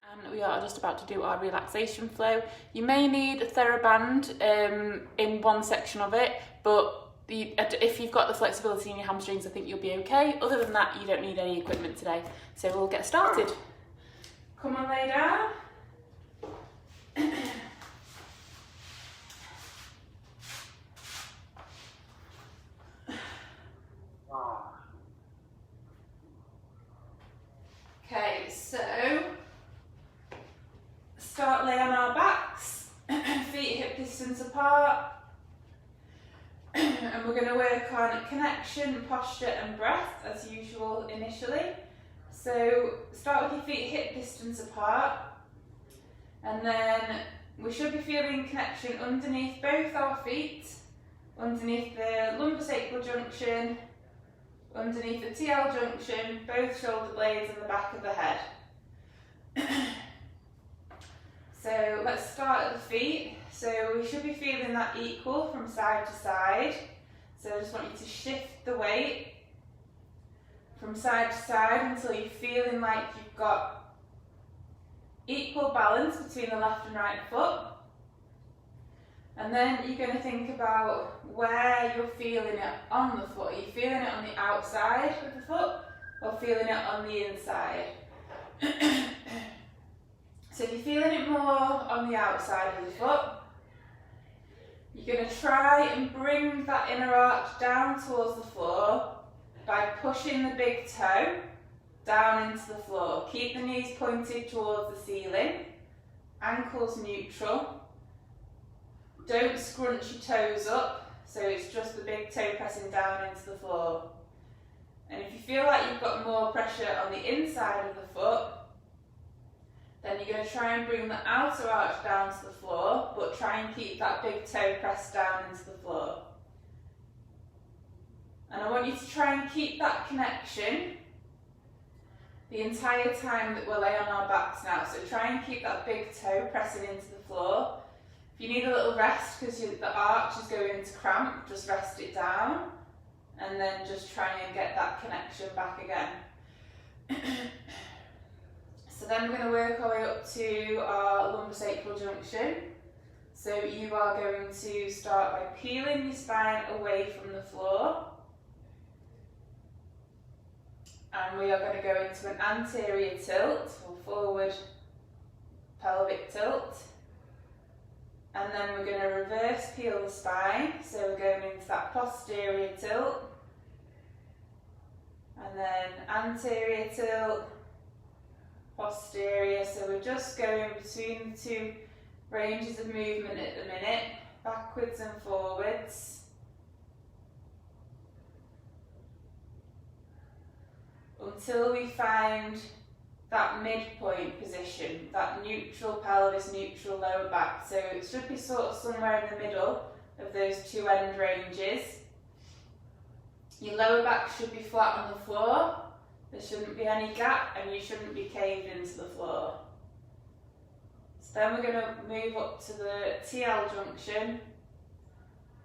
And we are just about to do our relaxation flow. You may need a TheraBand in one section of it, but if you've got the flexibility in your hamstrings, I think you'll be okay. Other than that, you don't need any equipment today. So we'll get started. Come on, lay down. Okay, so start laying on our backs, feet hip distance apart, and we're going to work on connection, posture and breath as usual initially. So start with your feet hip distance apart, and then we should be feeling connection underneath both our feet, underneath the lumbosacral junction, underneath the TL junction, both shoulder blades and the back of the head. So let's start at the feet. So we should be feeling that equal from side to side. So I just want you to shift the weight from side to side until you're feeling like you've got equal balance between the left and right foot. And then you're going to think about where you're feeling it on the foot. Are you feeling it on the outside of the foot or feeling it on the inside? So if you're feeling it more on the outside of the foot, you're going to try and bring that inner arch down towards the floor by pushing the big toe down into the floor. Keep the knees pointed towards the ceiling, ankles neutral. Don't scrunch your toes up, so it's just the big toe pressing down into the floor. And if you feel like you've got more pressure on the inside of the foot, then you're going to try and bring the outer arch down to the floor, but try and keep that big toe pressed down into the floor. And I want you to try and keep that connection the entire time that we're laying on our backs now. So try and keep that big toe pressing into the floor. If you need a little rest because the arch is going to cramp, just rest it down and then just try and get that connection back again. So then we're going to work our way up to our lumbosacral junction. So you are going to start by peeling your spine away from the floor. And we are going to go into an anterior tilt or forward pelvic tilt. And then we're going to reverse peel the spine, so we're going into that posterior tilt, and then anterior tilt, posterior, so we're just going between the two ranges of movement at the minute, backwards and forwards. Until we find that midpoint position, that neutral pelvis, neutral lower back. So it should be sort of somewhere in the middle of those two end ranges. Your lower back should be flat on the floor. There shouldn't be any gap and you shouldn't be caved into the floor. So then we're going to move up to the TL junction.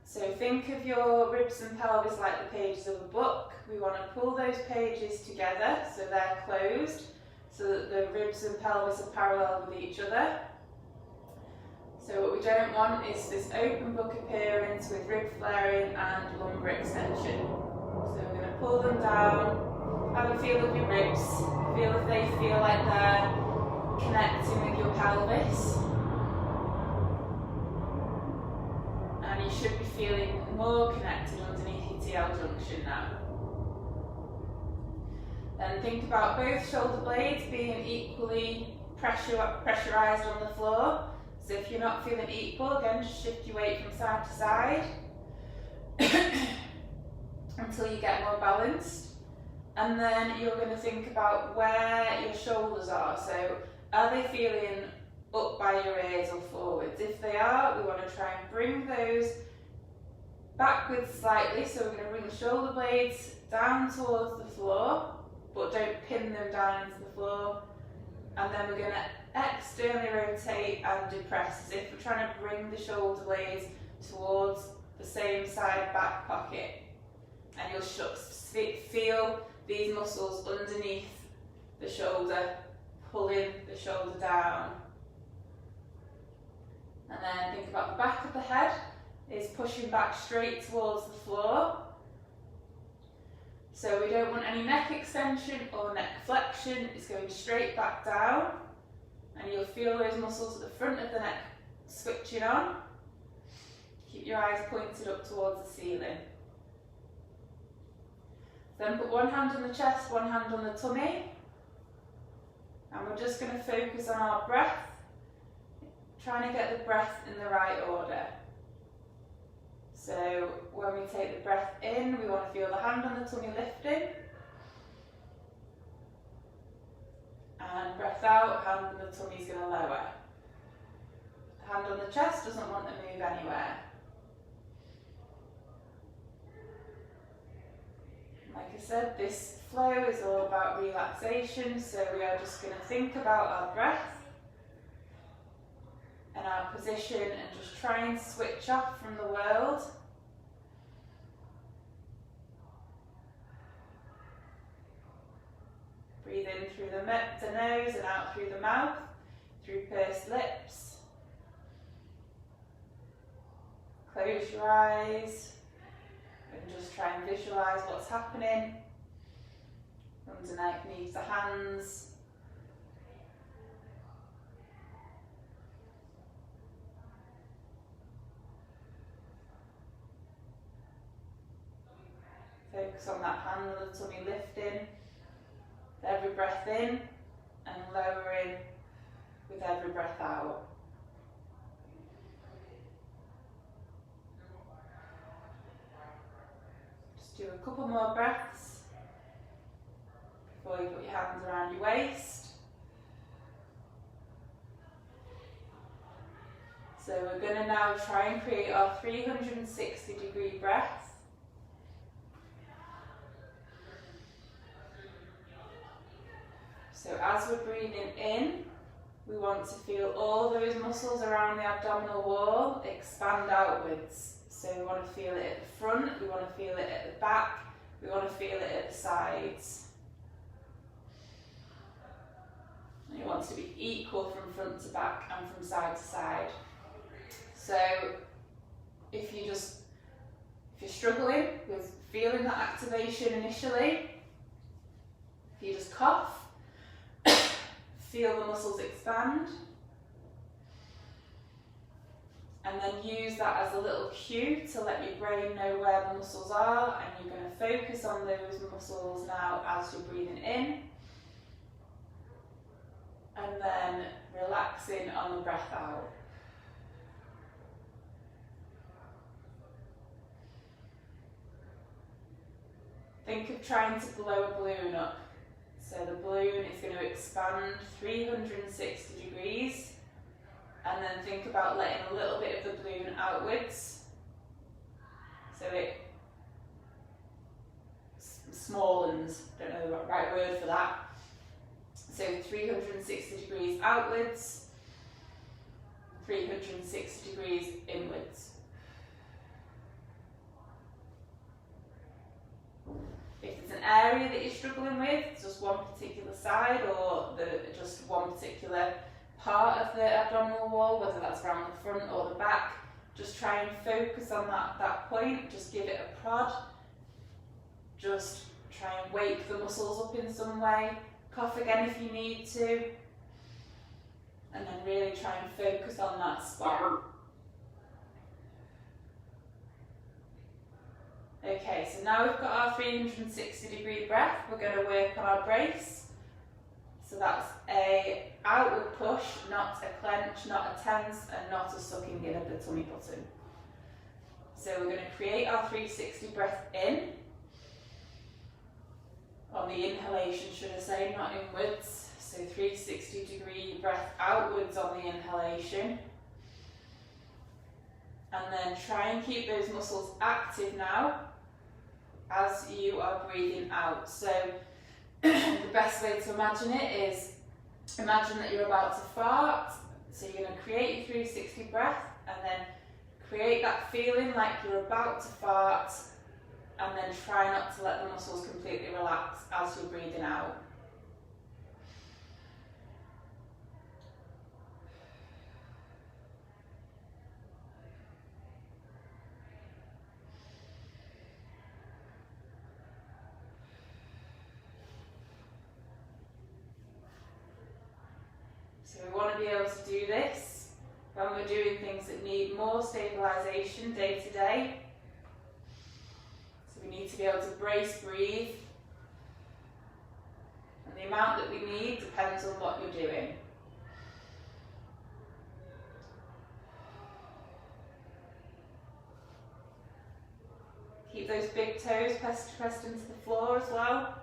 So think of your ribs and pelvis like the pages of a book. We want to pull those pages together so they're closed, so that the ribs and pelvis are parallel with each other. So what we don't want is this open book appearance with rib flaring and lumbar extension. So we're going to pull them down, have a feel of your ribs, feel if they feel like they're connecting with your pelvis. And you should be feeling more connected underneath your TL junction now. Then think about both shoulder blades being equally pressurised on the floor. So if you're not feeling equal, again, just shift your weight from side to side until you get more balanced. And then you're going to think about where your shoulders are. So are they feeling up by your ears or forwards? If they are, we want to try and bring those backwards slightly. So we're going to bring the shoulder blades down towards the floor, but don't pin them down into the floor. And then we're going to externally rotate and depress as if we're trying to bring the shoulder blades towards the same side back pocket. And you'll feel these muscles underneath the shoulder pulling the shoulder down. And then think about the back of the head is pushing back straight towards the floor. So we don't want any neck extension or neck flexion, it's going straight back down. And you'll feel those muscles at the front of the neck switching on. Keep your eyes pointed up towards the ceiling. Then put one hand on the chest, one hand on the tummy. And we're just going to focus on our breath, trying to get the breath in the right order. So when we take the breath in, we want to feel the hand on the tummy lifting. And breath out, hand on the tummy is going to lower. Hand on the chest doesn't want to move anywhere. Like I said, this flow is all about relaxation, so we are just going to think about our breath and our position and just try and switch off from the world. Breathe in through the nose and out through the mouth, through pursed lips. Close your eyes and just try and visualise what's happening underneath the hands. Focus on that hand on the tummy lifting with every breath in and lowering with every breath out. Just do a couple more breaths before you put your hands around your waist. So we're going to now try and create our 360-degree breath. So as we're breathing in, we want to feel all those muscles around the abdominal wall expand outwards. So we want to feel it at the front, we want to feel it at the back, we want to feel it at the sides. And you want to be equal from front to back and from side to side. So if you're struggling with feeling that activation initially, if you just cough, feel the muscles expand, and then use that as a little cue to let your brain know where the muscles are, and you're going to focus on those muscles now as you're breathing in, and then relaxing on the breath out. Think of trying to blow a balloon up. So the balloon is going to expand 360 degrees, and then think about letting a little bit of the balloon outwards. So it smallens, don't know the right word for that. So 360 degrees outwards, 360 degrees inwards. If there's an area that you're struggling with, just one particular side or just one particular part of the abdominal wall, whether that's around the front or the back, just try and focus on that point, just give it a prod, just try and wake the muscles up in some way, cough again if you need to, and then really try and focus on that spot. Okay, so now we've got our 360-degree breath, we're going to work on our brace. So that's a outward push, not a clench, not a tense, and not a sucking in of the tummy button. So we're going to create our 360 breath in. On the inhalation, should I say, not inwards. So 360-degree breath outwards on the inhalation. And then try and keep those muscles active now as you are breathing out. So the best way to imagine it is, imagine that you're about to fart. So you're going to create your 360 breath and then create that feeling like you're about to fart, and then try not to let the muscles completely relax as you're breathing out. be able to do this when we're doing things that need more stabilisation day to day. So we need to be able to brace, breathe. And the amount that we need depends on what you're doing. Keep those big toes pressed into the floor as well.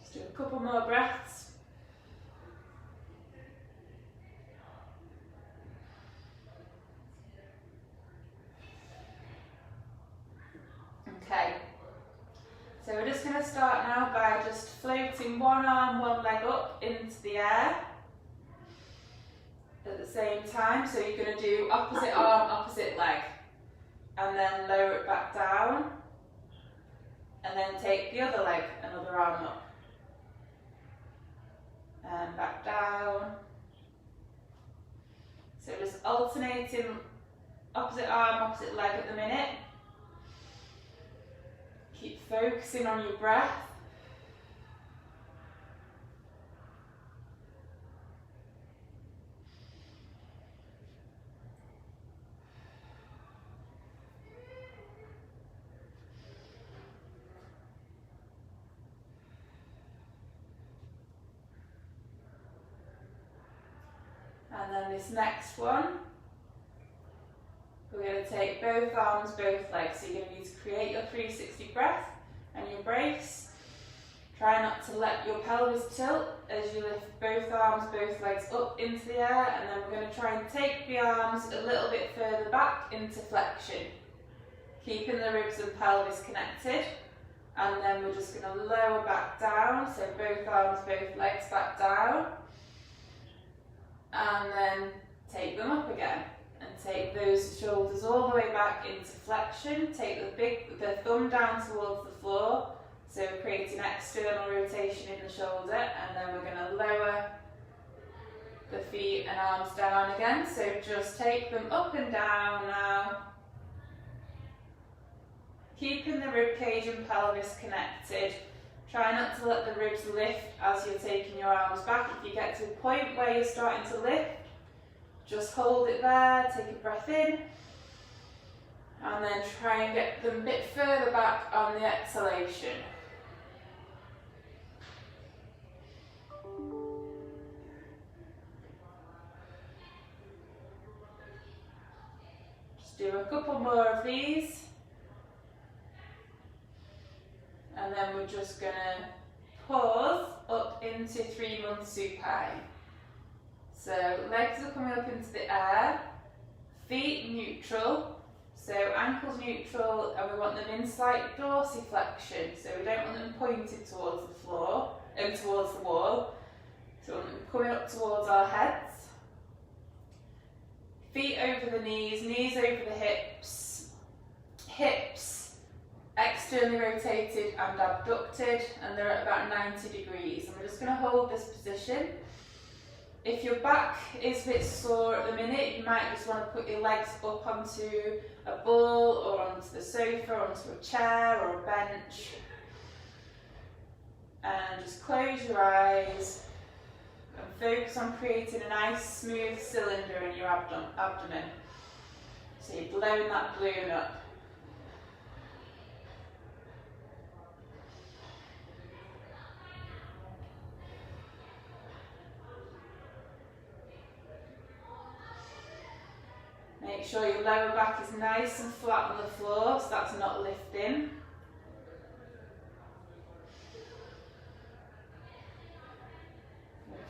Just do a couple more breaths. Okay. So we're just going to start now by just floating one arm, one leg up into the air at the same time. So you're going to do opposite arm, opposite leg, and then lower it back down, and then take the other leg, another arm up, and back down. So just alternating opposite arm, opposite leg at the minute. Keep focusing on your breath. And then this next one, we're going to take both arms, both legs. So you're going to need to create your 360 breath and your brace. Try not to let your pelvis tilt as you lift both arms, both legs up into the air, and then we're going to try and take the arms a little bit further back into flexion, keeping the ribs and pelvis connected. And then we're just going to lower back down, so both arms, both legs back down, and then take them up again. And take those shoulders all the way back into flexion. Take the thumb down towards the floor, so creating external rotation in the shoulder, and then we're going to lower the feet and arms down again. So just take them up and down now. Keeping the rib cage and pelvis connected. Try not to let the ribs lift as you're taking your arms back. If you get to a point where you're starting to lift, just hold it there, take a breath in, and then try and get them a bit further back on the exhalation. Just do a couple more of these, and then we're just going to pause up into 3 months supine. So legs are coming up into the air, feet neutral, so ankles neutral, and we want them in slight dorsiflexion, so we don't want them pointed towards the floor and towards the wall, so we want them coming up towards our heads. Feet over the knees, knees over the hips, hips externally rotated and abducted, and they're at about 90 degrees. And we're just going to hold this position. If your back is a bit sore at the minute, you might just want to put your legs up onto a ball or onto the sofa, or onto a chair or a bench. And just close your eyes and focus on creating a nice smooth cylinder in your abdomen. So you're blowing that balloon up. Make sure your lower back is nice and flat on the floor, so that's not lifting.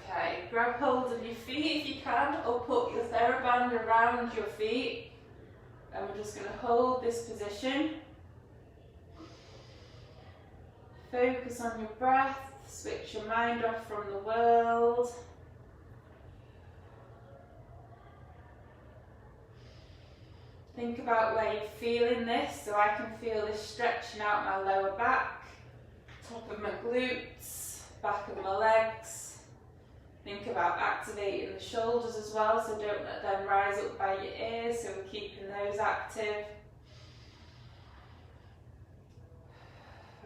Okay, grab hold of your feet if you can, or put your TheraBand around your feet. And we're just going to hold this position. Focus on your breath, switch your mind off from the world. Think about where you're feeling this, so I can feel this stretching out my lower back, top of my glutes, back of my legs. Think about activating the shoulders as well, so don't let them rise up by your ears, so we're keeping those active.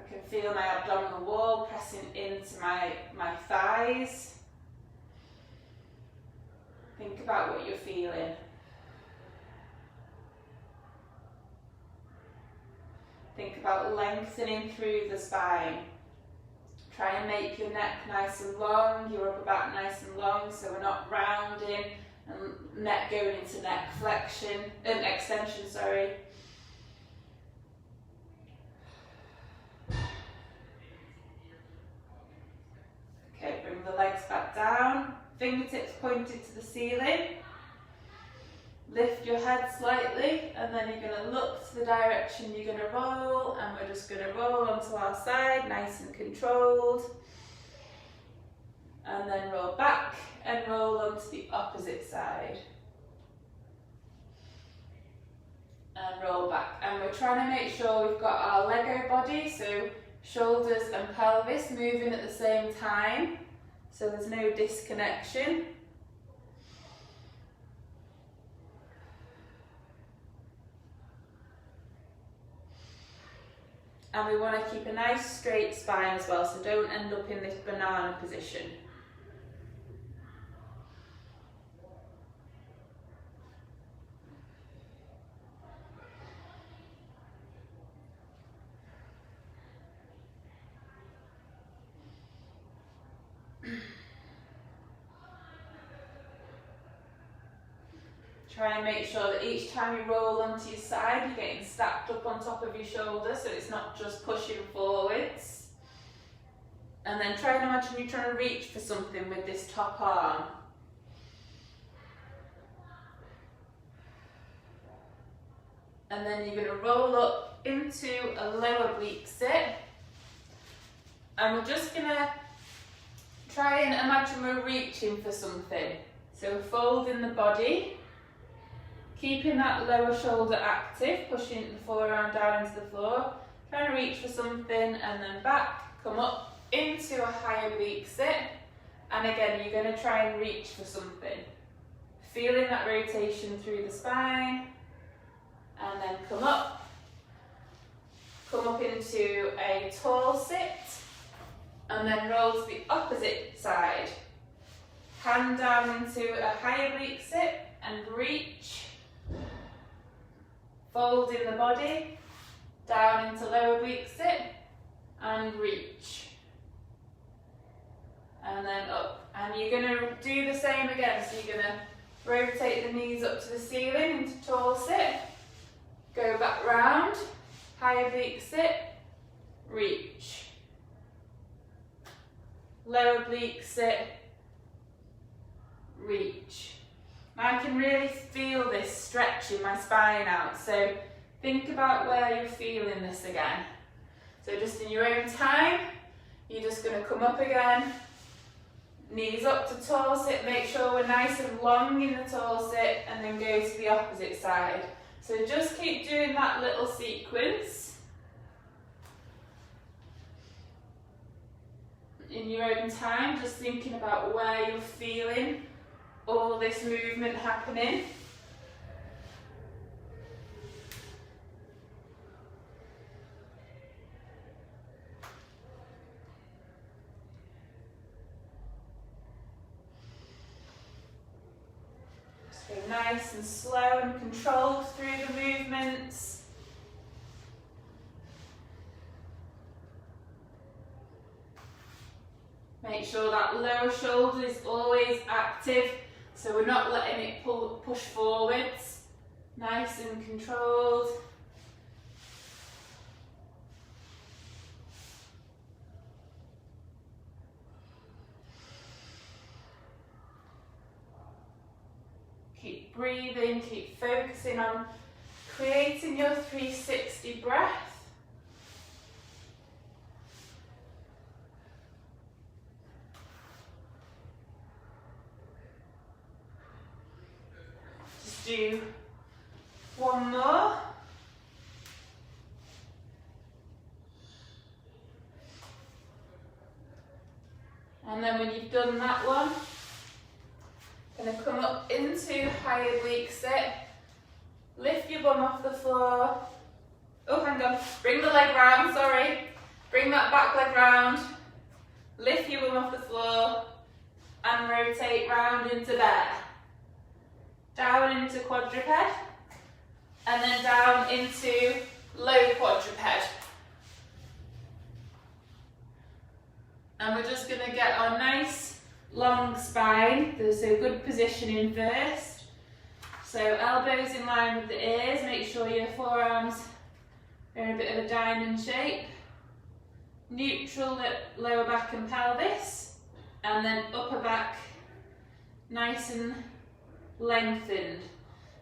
I can feel my abdominal wall pressing into my thighs. Think about what you're feeling. Think about lengthening through the spine. Try and make your neck nice and long, your upper back nice and long, so we're not rounding and neck going into neck extension, sorry. Okay, bring the legs back down, fingertips pointed to the ceiling. Lift your head slightly, and then you're going to look to the direction you're going to roll, and we're just going to roll onto our side, nice and controlled. And then roll back and roll onto the opposite side. And roll back. And we're trying to make sure we've got our Lego body, so shoulders and pelvis moving at the same time, so there's no disconnection. And we want to keep a nice straight spine as well, so don't end up in this banana position. Try and make sure that each time you roll onto your side, you're getting stacked up on top of your shoulder, so it's not just pushing forwards. And then try and imagine you're trying to reach for something with this top arm. And then you're going to roll up into a lower oblique sit. And we're just going to try and imagine we're reaching for something. So folding the body. Keeping that lower shoulder active, pushing the forearm down into the floor, trying to reach for something, and then back, come up into a high oblique sit, and again you're going to try and reach for something. Feeling that rotation through the spine, and then come up into a tall sit, and then roll to the opposite side. Hand down into a high oblique sit, and reach. Folding the body, down into lower oblique sit, and reach. And then up. And you're going to do the same again, so you're going to rotate the knees up to the ceiling into tall sit, go back round, high oblique sit, reach. Lower oblique sit, reach. I can really feel this stretching my spine out, so think about where you're feeling this again. So just in your own time, you're just going to come up again, knees up to tall sit, make sure we're nice and long in the tall sit, and then go to the opposite side. So just keep doing that little sequence. In your own time, just thinking about where you're feeling all this movement happening. Just go nice and slow and controlled through the movements. Make sure that lower shoulder is always active, so we're not letting it push forwards. Nice and controlled. Keep breathing, keep focusing on creating your 360 breath. Do one more. And then when you've done that one, going to come up into high oblique sit, lift your bum off the floor. Oh, hang on, bring the leg round, sorry. Bring that back leg round, lift your bum off the floor and rotate round into bear. Down into quadruped and then down into low quadruped. And we're just going to get our nice long spine, so good positioning first. So elbows in line with the ears, make sure your forearms are in a bit of a diamond shape. Neutral lower back and pelvis, and then upper back nice and lengthened.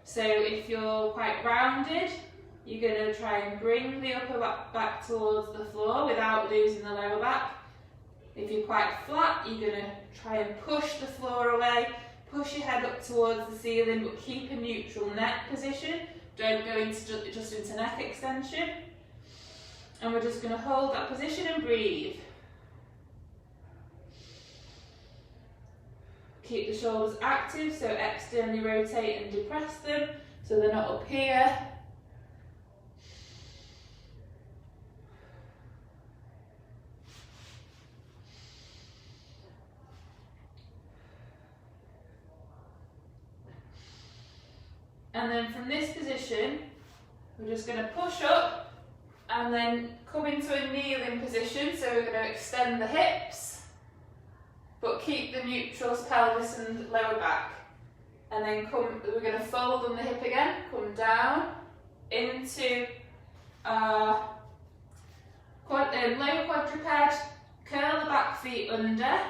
So if you're quite rounded, you're going to try and bring the upper back towards the floor without losing the lower back. If you're quite flat, you're going to try and push the floor away, push your head up towards the ceiling, but keep a neutral neck position. Don't go into just into neck extension. And we're just going to hold that position and breathe. Keep the shoulders active, so externally rotate and depress them so they're not up here. And then from this position, we're just going to push up and then come into a kneeling position. So we're going to extend the hips, but keep the neutral pelvis and lower back. And then we're going to fold on the hip again, come down into our low quadruped, curl the back feet under,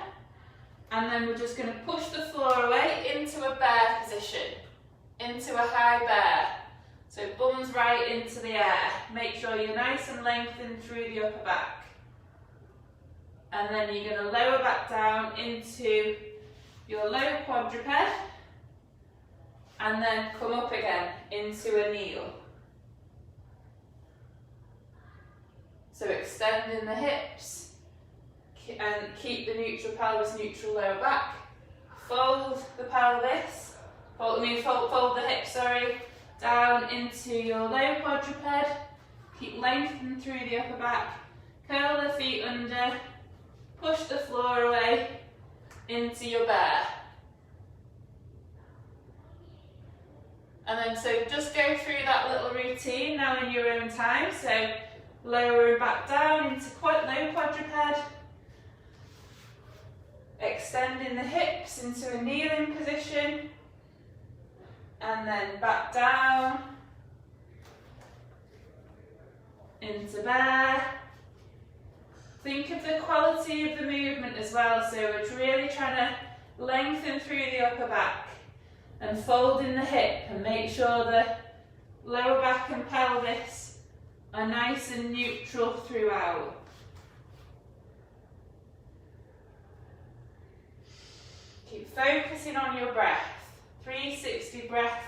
and then we're just going to push the floor away into a bear position, into a high bear. So bums right into the air. Make sure you're nice and lengthened through the upper back. And then you're going to lower back down into your low quadruped and then come up again into a kneel. So extending the hips and keep the neutral pelvis, neutral lower back. Fold the pelvis, fold the hips, sorry, down into your low quadruped. Keep lengthening through the upper back. Curl the feet under, push the floor away into your bear. And then so just go through that little routine now in your own time. So lowering back down into low quadruped, extending the hips into a kneeling position, and then back down into bear. Think of the quality of the movement as well, so it's really trying to lengthen through the upper back and folding the hip and make sure the lower back and pelvis are nice and neutral throughout. Keep focusing on your breath. 360 breath.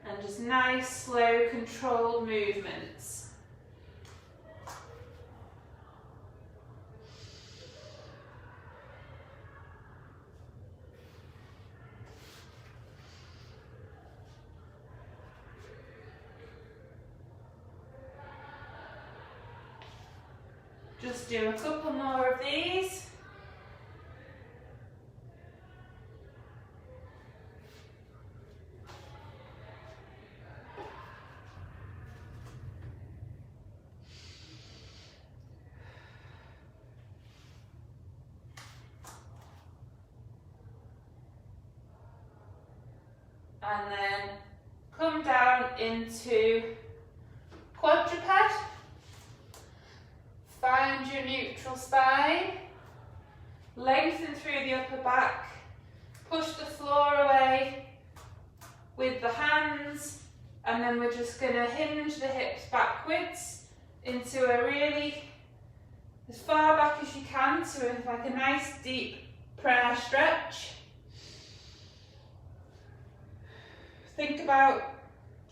And just nice, slow, controlled movements. Just do a couple more of these. And then come down into quadruped. Find your neutral spine, lengthen through the upper back, push the floor away with the hands, and then we're just going to hinge the hips backwards into a really, as far back as you can, to like a nice deep prayer stretch. Think about,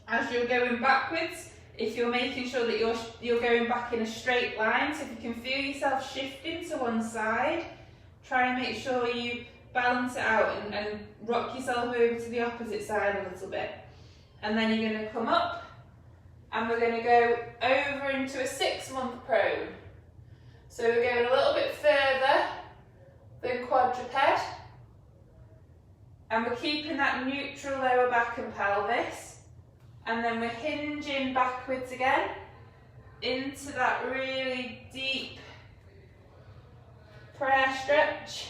as you're going backwards, if you're making sure that you're going back in a straight line, so if you can feel yourself shifting to one side, try and make sure you balance it out and rock yourself over to the opposite side a little bit. And then you're going to come up and we're going to go over into a 6-month prone. So we're going a little bit further than quadruped. And we're keeping that neutral lower back and pelvis. And then we're hinging backwards again into that really deep prayer stretch.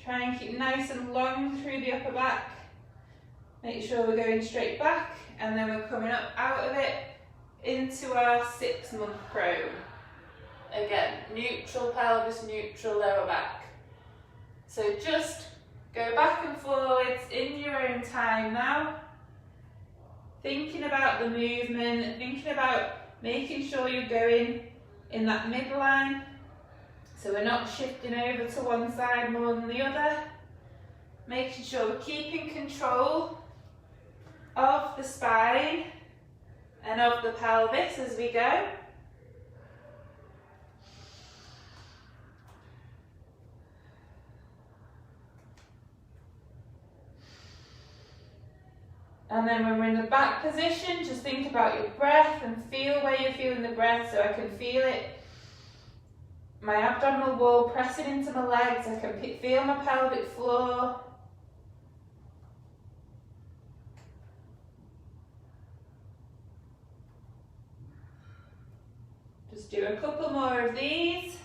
Try and keep nice and long through the upper back. Make sure we're going straight back, and then we're coming up out of it into our 6-month prone. Again, neutral pelvis, neutral lower back. So just go back and forwards in your own time now. Thinking about the movement, thinking about making sure you're going in that midline. So we're not shifting over to one side more than the other. Making sure we're keeping control of the spine and of the pelvis as we go. And then when we're in the back position, just think about your breath and feel where you're feeling the breath. So I can feel it, my abdominal wall pressing into my legs. I can feel my pelvic floor. Just do a couple more of these.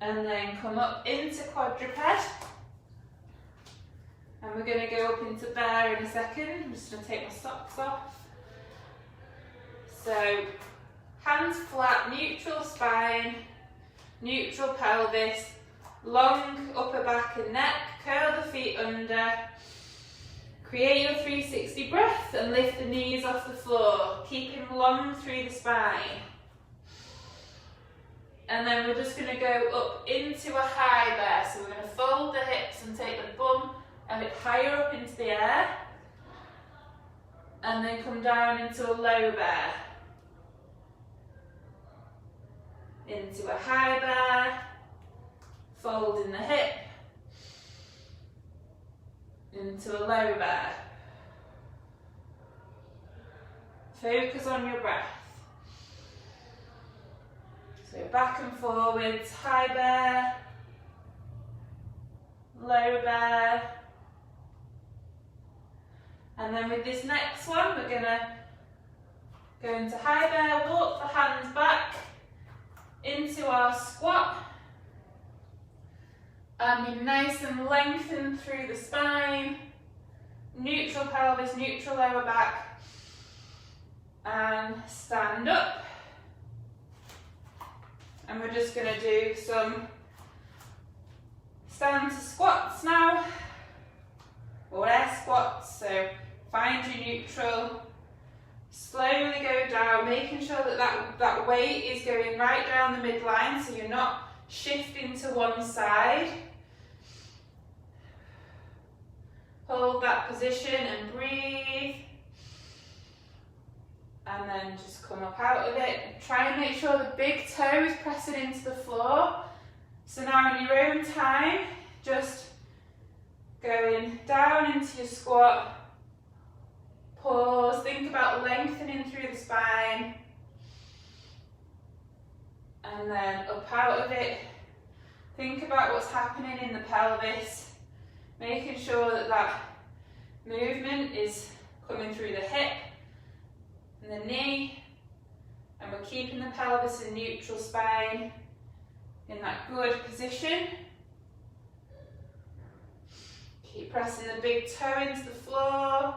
And then come up into quadruped. And we're going to go up into bear in a second. I'm just going to take my socks off. So, hands flat, neutral spine, neutral pelvis, long upper back and neck, curl the feet under, create your 360 breath and lift the knees off the floor, keeping long through the spine. And then we're just going to go up into a high bear. So we're going to fold the hips and take the bum a bit higher up into the air. And then come down into a low bear. Into a high bear. Fold in the hip. Into a low bear. Focus on your breath. So back and forwards, high bear, low bear. And then with this next one, we're gonna go into high bear, walk the hands back into our squat. And be nice and lengthened through the spine, neutral pelvis, neutral lower back. And stand up. And we're just going to do some stand to squats now, or air squats. So find your neutral, slowly go down, making sure that that weight is going right down the midline so you're not shifting to one side. Hold that position and breathe. And then just come up out of it. Try and make sure the big toe is pressing into the floor. So now in your own time, just going down into your squat. Pause, think about lengthening through the spine. And then up out of it. Think about what's happening in the pelvis. Making sure that that movement is coming through the hip and the knee, and we're keeping the pelvis and neutral spine in that good position. Keep pressing the big toe into the floor.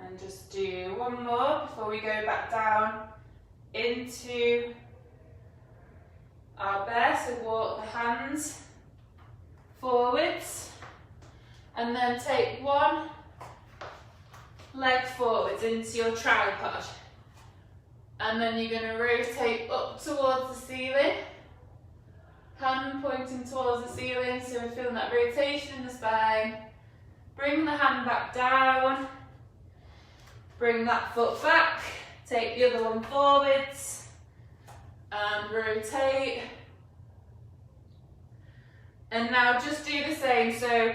And just do one more before we go back down into our bear. So walk the hands forwards and then take one leg forwards into your tripod. And then you're going to rotate up towards the ceiling. Hand pointing towards the ceiling, so we're feeling that rotation in the spine. Bring the hand back down. Bring that foot back. Take the other one forwards. And rotate. And now just do the same. So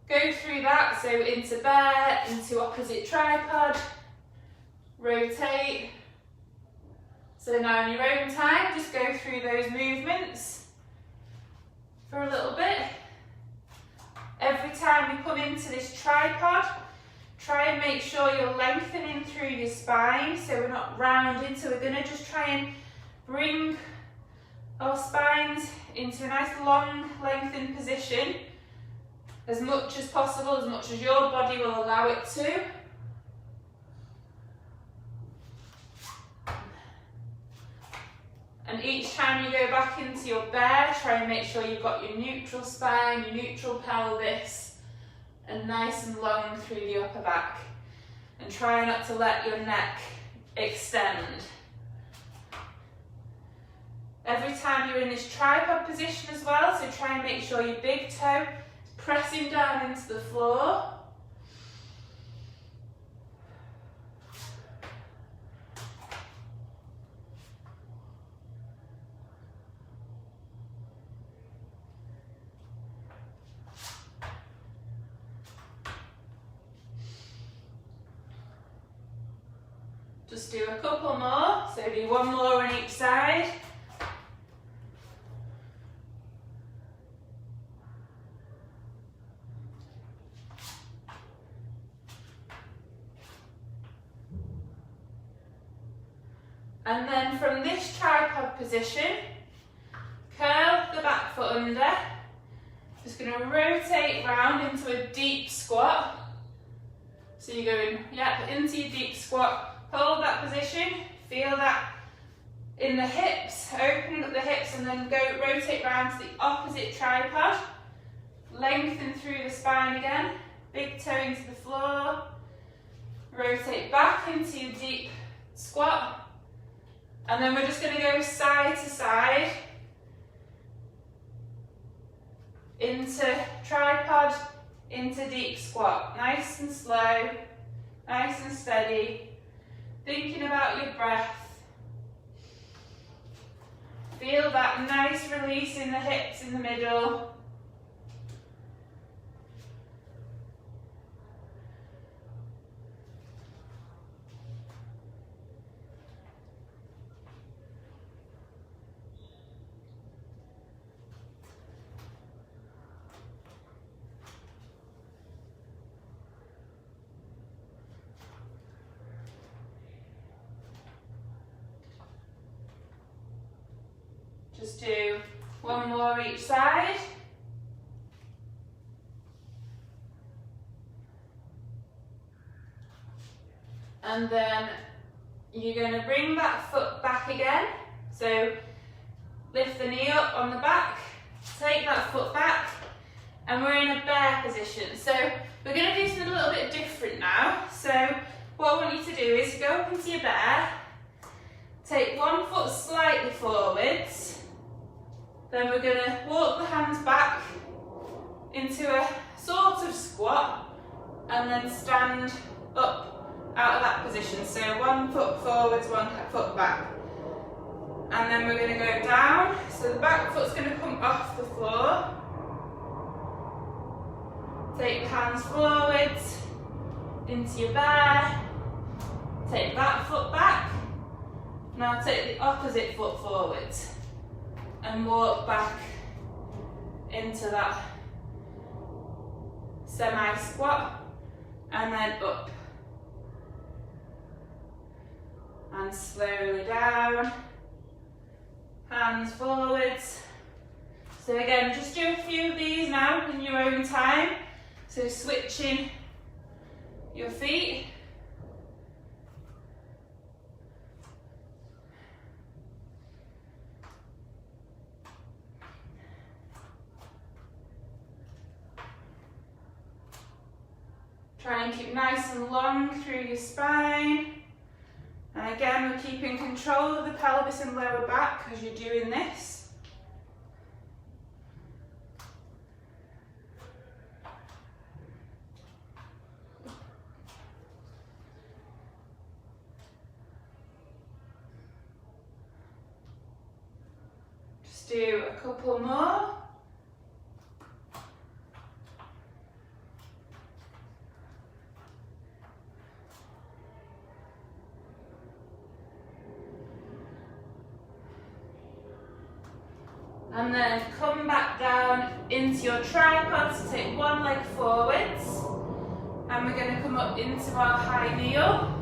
go through that. So into bear, into opposite tripod. Rotate. So now in your own time, just go through those movements for a little bit. Every time you come into this tripod, try and make sure you're lengthening through your spine, so we're not rounding. So we're going to just try and bring our spines into a nice long lengthened position as much as possible, as much as your body will allow it to. And each time you go back into your bear, try and make sure you've got your neutral spine, your neutral pelvis, and nice and long through the upper back. And try not to let your neck extend. Every time you're in this tripod position as well, so try and make sure your big toe is pressing down into the floor. Just do a couple more, so do one more on each side. And then from this tripod position, curl the back foot under. Just going to rotate round into a deep squat. So you're going, into your deep squat. Hold that position, feel that in the hips, opening up the hips, and then go rotate round to the opposite tripod. Lengthen through the spine again, big toe into the floor. Rotate back into your deep squat. And then we're just going to go side to side. Into tripod, into deep squat. Nice and slow, nice and steady. Thinking about your breath. Feel that nice release in the hips in the middle. Just do one more each side. And then you're going to bring that foot back again. So lift the knee up on the back, take that foot back, and we're in a bear position. So we're going to do something a little bit different now. So what I want you to do is go up into your bear, take one foot slightly forwards. Then we're going to walk the hands back into a sort of squat and then stand up out of that position. So one foot forwards, one foot back. And then we're going to go down. So the back foot's going to come off the floor. Take the hands forwards into your bear. Take that foot back. Now take the opposite foot forwards. And walk back into that semi-squat and then up and slowly down, hands forwards. So again, just do a few of these now in your own time. So switching your feet. Try and keep nice and long through your spine. And again, we're keeping control of the pelvis and lower back as you're doing this. do a couple more. And then come back down into your tripod, so take one leg forwards. And we're going to come up into our high kneel.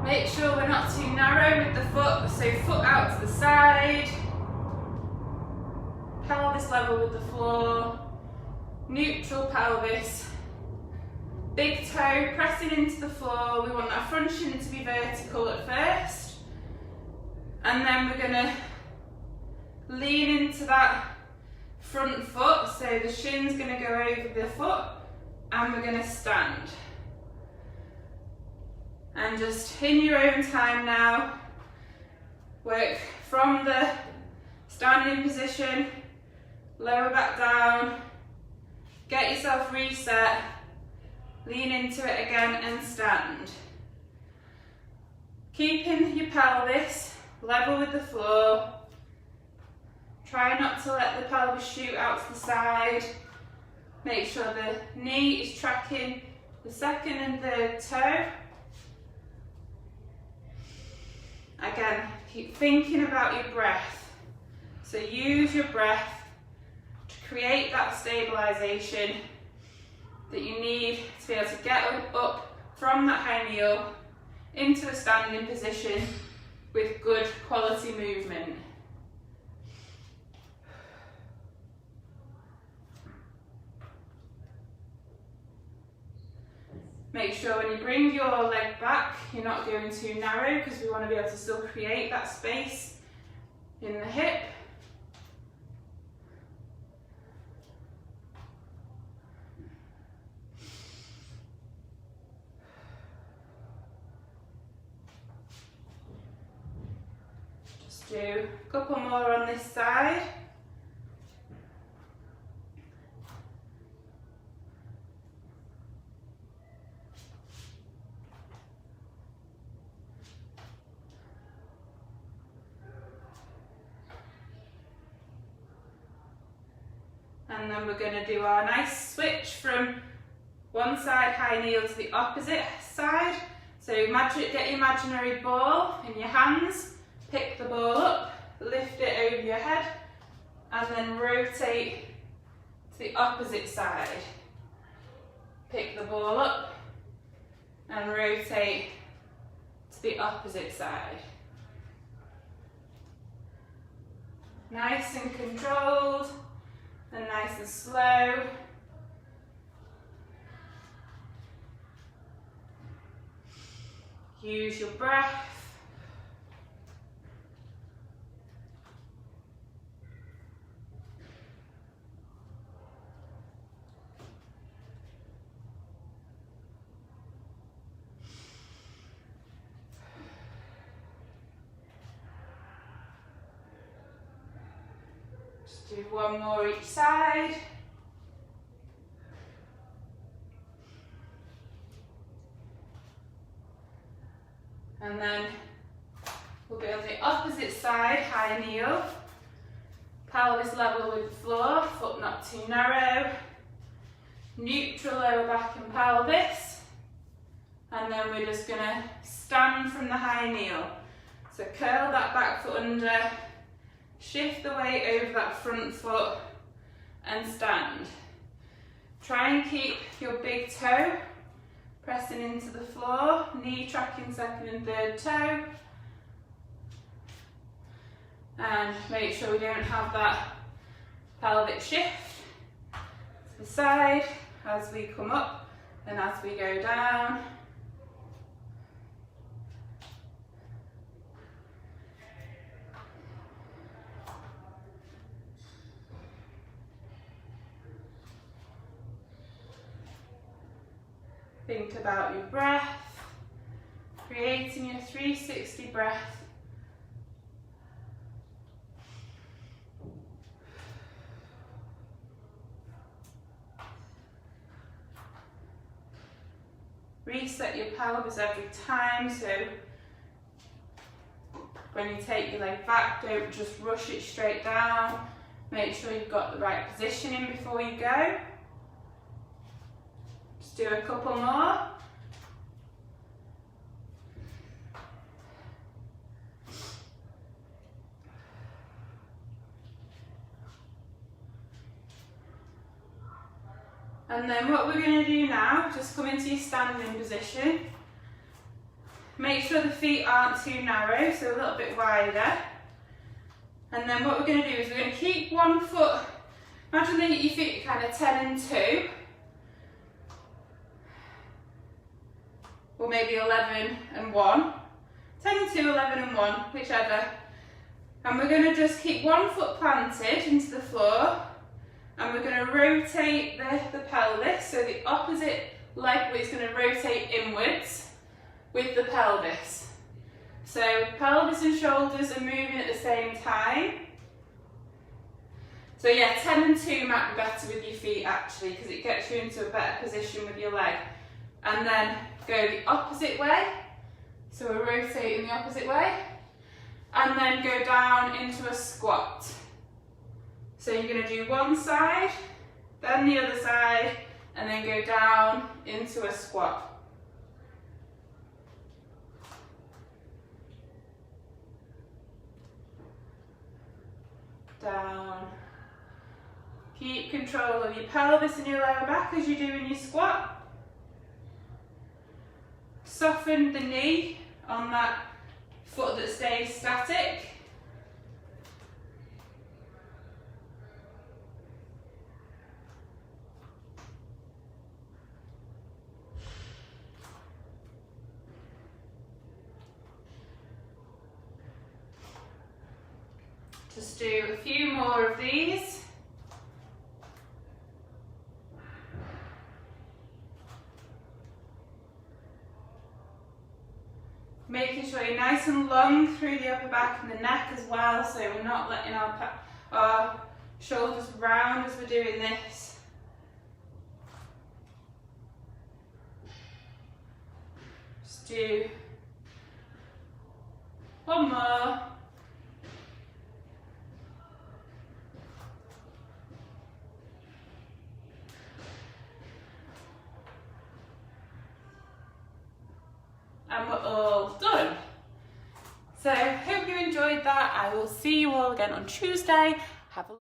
Make sure we're not too narrow with the foot, so foot out to the side. Pelvis level with the floor. Neutral pelvis. Big toe pressing into the floor. We want our front shin to be vertical at first. And then we're going to lean into that front foot, so the shin's going to go over the foot, and we're going to stand. And just in your own time now, work from the standing position, lower back down, get yourself reset, lean into it again and stand. Keeping your pelvis level with the floor. Try not to let the pelvis shoot out to the side. Make sure the knee is tracking the second and third toe. Again, keep thinking about your breath. So use your breath to create that stabilisation that you need to be able to get up from that high kneel into a standing position with good quality movement. Make sure when you bring your leg back, you're not going too narrow, because we want to be able to still create that space in the hip. Just do a couple more on this side. And then we're going to do our nice switch from one side high kneel to the opposite side. So get your imaginary ball in your hands, pick the ball up, lift it over your head, and then rotate to the opposite side. Pick the ball up and rotate to the opposite side. Nice and controlled. And nice and slow. Use your breath. Just do one more each side. And then we'll go on the opposite side, high kneel. Pelvis level with the floor, foot not too narrow. Neutral lower back and pelvis. And then we're just going to stand from the high kneel. So curl that back foot under. Shift the weight over that front foot and stand. Try and keep your big toe pressing into the floor, knee tracking second and third toe. And make sure we don't have that pelvic shift to the side as we come up and as we go down. Think about your breath, creating your 360 breath. Reset your pelvis every time, so when you take your leg back, don't just rush it straight down. Make sure you've got the right positioning before you go. Just do a couple more. And then what we're going to do now, just come into your standing position. Make sure the feet aren't too narrow, so a little bit wider. And then what we're going to do is we're going to keep one foot, imagine that your feet are kind of 10 and 2. Or maybe 11 and 1. 10 and 2, 11 and 1, whichever. And we're going to just keep one foot planted into the floor. And we're going to rotate the pelvis, so the opposite leg is going to rotate inwards with the pelvis. So pelvis and shoulders are moving at the same time. So yeah, 10 and 2 might be better with your feet actually, because it gets you into a better position with your leg. And then go the opposite way. So we're rotating the opposite way. And then go down into a squat. So you're going to do one side, then the other side, and then go down into a squat. Down. Keep control of your pelvis and your lower back as you do in your squat. Soften the knee on that foot that stays static. Just do a few more of these. Making sure you're nice and long through the upper back and the neck as well, so we're not letting our shoulders round as we're doing this. Just do one more. And we're all done. So hope you enjoyed that. I will see you all again on Tuesday. Have a